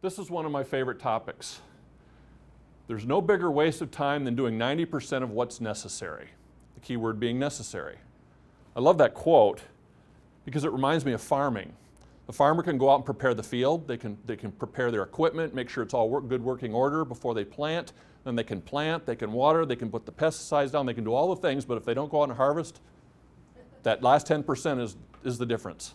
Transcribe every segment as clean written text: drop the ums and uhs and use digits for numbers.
This is one of my favorite topics. There's no bigger waste of time than doing 90% of what's necessary. The key word being necessary. I love that quote because it reminds me of farming. The farmer can go out and prepare the field. They can prepare their equipment, make sure it's all good working order before they plant. Then they can plant, they can water, they can put the pesticides down, they can do all the things, but if they don't go out and harvest, that last 10% is the difference.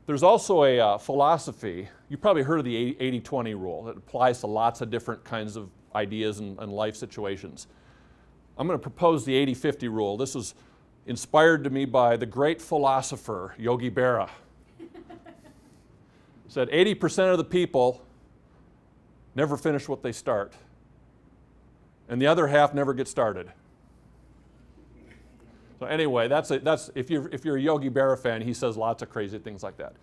There's also a philosophy, you've probably heard of the 80-20 rule. It applies to lots of different kinds of ideas and life situations. I'm going to propose the 80-50 rule. This was inspired to me by the great philosopher, Yogi Berra. Said 80% of the people never finish what they start, and the other half never get started. So anyway, if you're a Yogi Berra fan, he says lots of crazy things like that.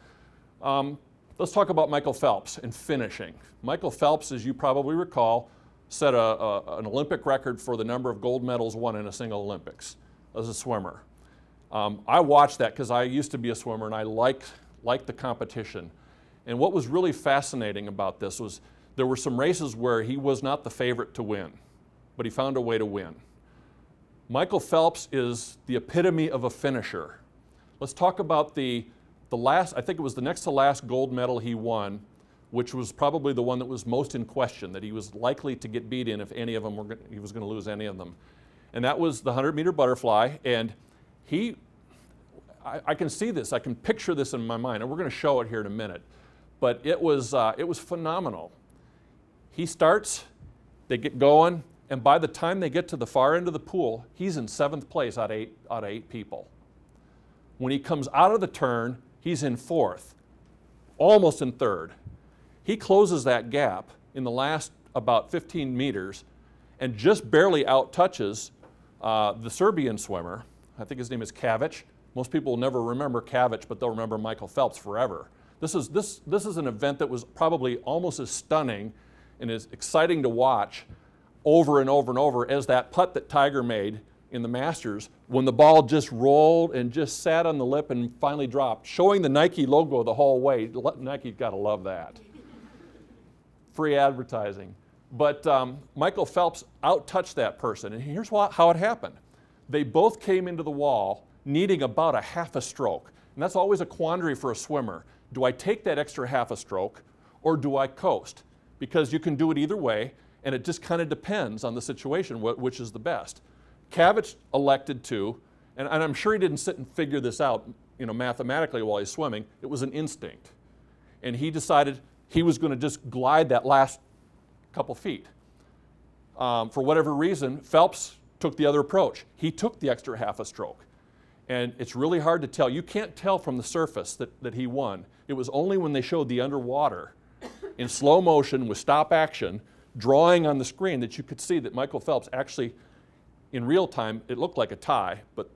Let's talk about Michael Phelps and finishing. Michael Phelps, as you probably recall, set an Olympic record for the number of gold medals won in a single Olympics as a swimmer. I watched that because I used to be a swimmer and I liked the competition. And what was really fascinating about this was there were some races where he was not the favorite to win, but he found a way to win. Michael Phelps is the epitome of a finisher. Let's talk about the last, I think it was the next to last gold medal he won, which was probably the one that was most in question, that he was likely to get beat in if any of them he was going to lose any of them. And that was the 100-meter butterfly. And I can see this, I can picture this in my mind, and we're going to show it here in a minute. But it was phenomenal. He starts, they get going, and by the time they get to the far end of the pool, he's in 7th place out of 8 people. When he comes out of the turn, he's in 4th, almost in 3rd. He closes that gap in the last about 15 meters and just barely out-touches the Serbian swimmer. I think his name is Kavic. Most people will never remember Kavic, but they'll remember Michael Phelps forever. This is an event that was probably almost as stunning and as exciting to watch over and over and over as that putt that Tiger made in the Masters when the ball just rolled and just sat on the lip and finally dropped, showing the Nike logo the whole way. Nike's got to love that. Free advertising. But Michael Phelps out-touched that person, and here's how it happened. They both came into the wall needing about a half a stroke, and that's always a quandary for a swimmer. Do I take that extra half a stroke, or do I coast? Because you can do it either way, and it just kind of depends on the situation, which is the best. Kavic elected to, and I'm sure he didn't sit and figure this out, mathematically while he's swimming. It was an instinct. And he decided he was going to just glide that last couple feet. For whatever reason, Phelps took the other approach. He took the extra half a stroke. And it's really hard to tell. You can't tell from the surface that he won. It was only when they showed the underwater in slow motion with stop action drawing on the screen that you could see that Michael Phelps actually, in real time, it looked like a tie, but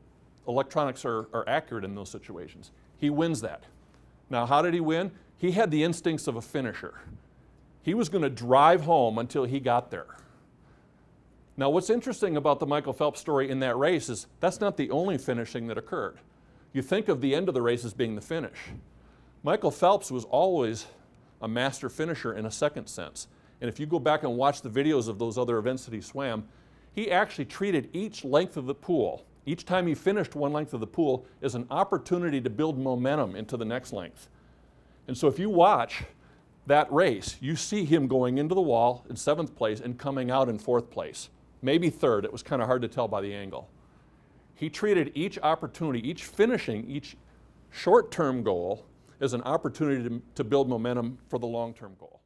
electronics are accurate in those situations. He wins that. Now, how did he win? He had the instincts of a finisher. He was going to drive home until he got there. Now, what's interesting about the Michael Phelps story in that race is that's not the only finishing that occurred. You think of the end of the race as being the finish. Michael Phelps was always a master finisher in a second sense. And if you go back and watch the videos of those other events that he swam, he actually treated each length of the pool, each time he finished one length of the pool, as an opportunity to build momentum into the next length. And so if you watch that race, you see him going into the wall in 7th place and coming out in 4th place, maybe 3rd. It was kind of hard to tell by the angle. He treated each opportunity, each finishing, each short-term goal as an opportunity to build momentum for the long-term goal.